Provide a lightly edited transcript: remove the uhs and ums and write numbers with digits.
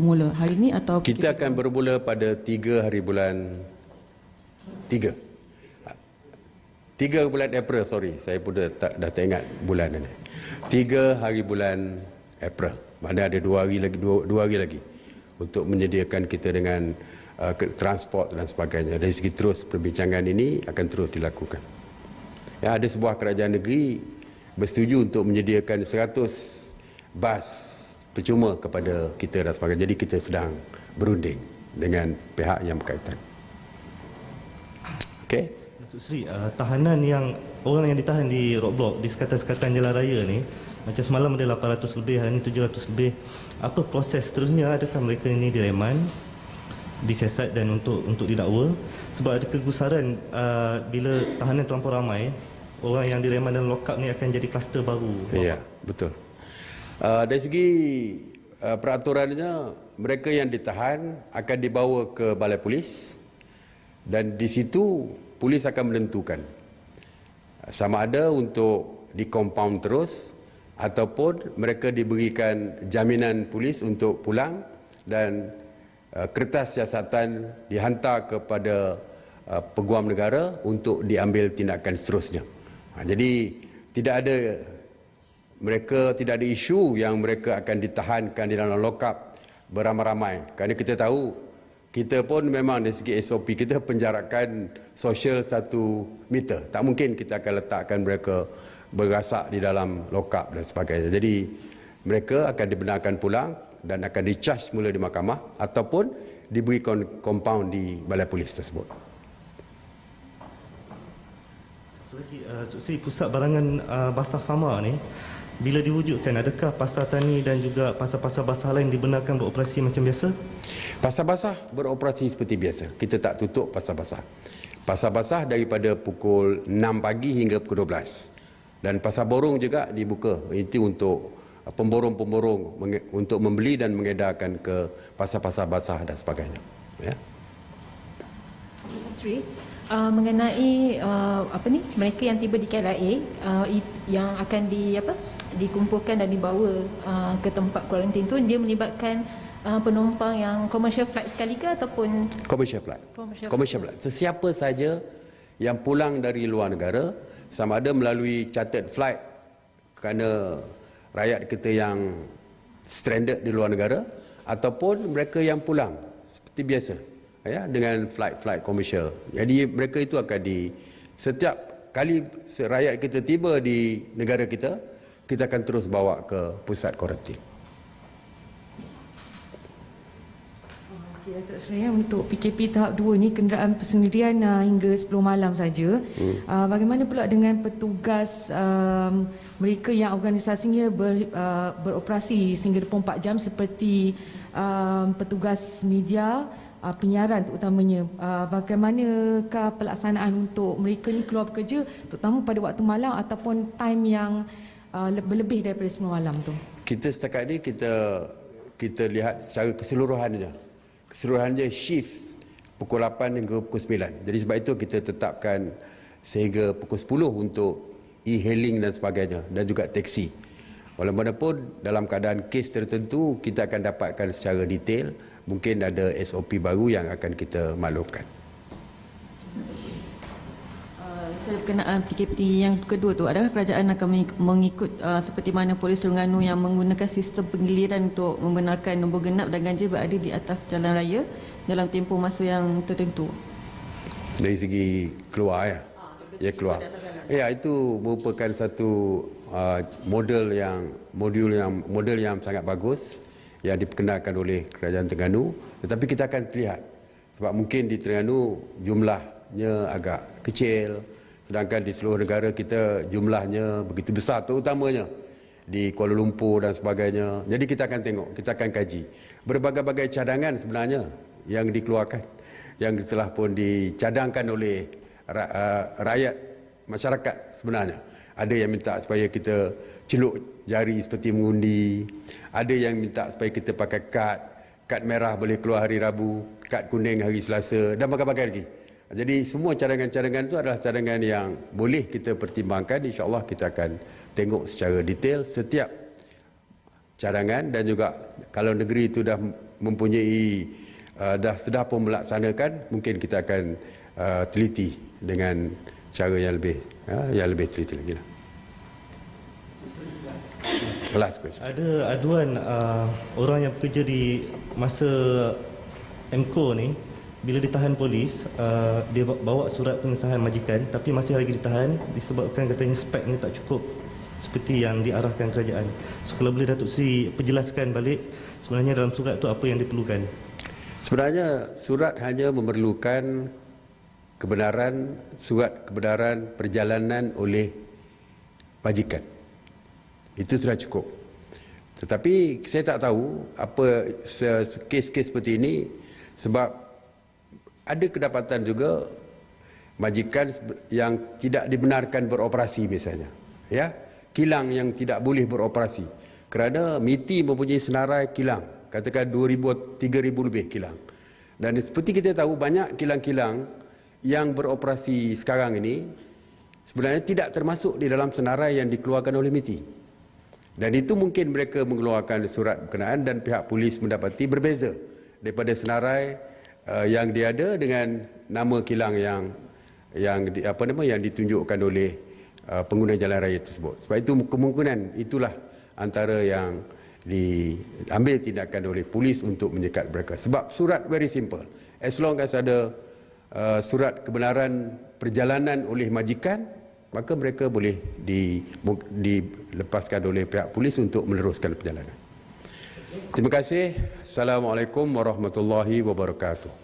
Mula hari ini atau kita akan bermula pada 3 hari bulan 3 bulan April, sorry, saya pun dah tak ingat bulan ini. 3 hari bulan April. Mana ada 2 hari lagi, 2 hari lagi untuk menyediakan kita dengan transport dan sebagainya. Dari segi terus perbincangan ini akan terus dilakukan. Ya, ada sebuah kerajaan negeri bersetuju untuk menyediakan 100 bas percuma kepada kita dan sebagainya. Jadi kita sedang berunding dengan pihak yang berkaitan. Okey. Datuk Seri, tahanan orang yang ditahan di roadblock di sekatan-sekatan jalan raya ni, macam semalam ada 800 lebih, hari ni 700 lebih. Apa proses seterusnya? Adakah mereka ini direman, disiasat dan untuk didakwa? Sebab ada kegusaran bila tahanan terlampau ramai, orang yang direman dan lock up ni akan jadi kluster baru. Ya, betul. Dari segi peraturannya, mereka yang ditahan akan dibawa ke balai polis dan di situ polis akan menentukan sama ada untuk dikompaun terus ataupun mereka diberikan jaminan polis untuk pulang dan kertas siasatan dihantar kepada peguam negara untuk diambil tindakan seterusnya. Jadi mereka tidak ada isu yang mereka akan ditahankan di dalam lokap beramai-ramai. Kerana kita tahu, kita pun memang dari segi SOP kita penjarakan sosial 1 meter. Tak mungkin kita akan letakkan mereka berasak di dalam lokap dan sebagainya. Jadi mereka akan dibenarkan pulang dan akan di-charge semula di mahkamah ataupun diberi kompaun di balai polis tersebut. Satu lagi, Pusat Barangan Basah Fama ni, bila diwujudkan, adakah pasar tani dan juga pasar-pasar basah lain dibenarkan beroperasi macam biasa? Pasar basah beroperasi seperti biasa. Kita tak tutup pasar basah. Pasar basah daripada pukul 6 pagi hingga pukul 12. Dan pasar borong juga dibuka. Itu untuk pemborong-pemborong untuk membeli dan mengedarkan ke pasar-pasar basah dan sebagainya. Ya. Sri, mengenai mereka yang tiba di KLIA yang akan dikumpulkan dan dibawa ke tempat kuarantin tu, dia melibatkan penumpang yang commercial flight sekali ke ataupun commercial flight. Sesiapa saja yang pulang dari luar negara, sama ada melalui chartered flight kerana rakyat kita yang stranded di luar negara ataupun mereka yang pulang seperti biasa, ya, dengan flight komersial. Jadi mereka itu akan setiap kali rakyat kita tiba di negara kita akan terus bawa ke pusat kuarantin. Okey, Datuk Seri, untuk PKP tahap 2 ni kenderaan persendirian hingga 10 malam saja. Bagaimana pula dengan petugas mereka yang organisasinya beroperasi sehingga 24 jam seperti petugas media, penyiaran terutamanya? Bagaimanakah pelaksanaan untuk mereka ni keluar bekerja terutama pada waktu malam ataupun time yang lebih daripada 10 malam tu? Kita setakat ni kita lihat secara keseluruhannya shift pukul 8 hingga pukul 9. Jadi sebab itu kita tetapkan sehingga pukul 10 untuk e-hailing dan sebagainya dan juga teksi. Walaupun dalam keadaan kes tertentu kita akan dapatkan secara detail, mungkin ada SOP baru yang akan kita maklumkan. Saya berkenaan PKP yang kedua tu, adakah kerajaan akan mengikut seperti mana Polis Terengganu yang menggunakan sistem penggiliran untuk membenarkan nombor genap dan ganjil berada di atas jalan raya dalam tempoh masa yang tertentu? Dari segi keluar, ya keluar. Ya, itu merupakan satu model yang sangat bagus yang diperkenalkan oleh Kerajaan Terengganu. Tetapi kita akan lihat sebab mungkin di Terengganu jumlahnya agak kecil, sedangkan di seluruh negara kita jumlahnya begitu besar, terutamanya di Kuala Lumpur dan sebagainya. Jadi kita akan tengok, kita akan kaji berbagai-bagai cadangan sebenarnya yang dikeluarkan, yang telah pun dicadangkan oleh rakyat, masyarakat sebenarnya. Ada yang minta supaya kita celuk jari seperti mengundi, ada yang minta supaya kita pakai kad merah boleh keluar hari Rabu, kad kuning hari Selasa dan berbagai lagi. Jadi semua cadangan-cadangan itu adalah cadangan yang boleh kita pertimbangkan. InsyaAllah kita akan tengok secara detail setiap cadangan dan juga kalau negeri itu dah mempunyai sudah pun melaksanakan, mungkin kita akan teliti dengan cara yang lebih teliti lagi lah. Last question. Ada aduan orang yang bekerja di masa MCO ni, bila ditahan polis, dia bawa surat pengesahan majikan tapi masih lagi ditahan disebabkan katanya speknya tak cukup seperti yang diarahkan kerajaan. So kalau boleh Datuk Seri perjelaskan balik sebenarnya dalam surat tu apa yang diperlukan? Sebenarnya surat hanya memerlukan surat kebenaran perjalanan oleh majikan. Itu sudah cukup. Tetapi saya tak tahu apa kes-kes seperti ini, sebab ada kedapatan juga majikan yang tidak dibenarkan beroperasi misalnya. Ya, kilang yang tidak boleh beroperasi kerana MITI mempunyai senarai kilang, katakan 2,000 3,000 lebih kilang. Dan seperti kita tahu, banyak kilang-kilang yang beroperasi sekarang ini sebenarnya tidak termasuk di dalam senarai yang dikeluarkan oleh MITI. Dan itu mungkin mereka mengeluarkan surat berkenaan dan pihak polis mendapati berbeza daripada senarai yang dia ada dengan nama kilang yang ditunjukkan oleh pengguna jalan raya tersebut. Sebab itu kemungkinan itulah antara yang diambil tindakan oleh polis untuk menyekat mereka. Sebab surat very simple. As long as ada surat kebenaran perjalanan oleh majikan, maka mereka boleh dilepaskan oleh pihak polis untuk meneruskan perjalanan. Terima kasih. Assalamualaikum warahmatullahi wabarakatuh.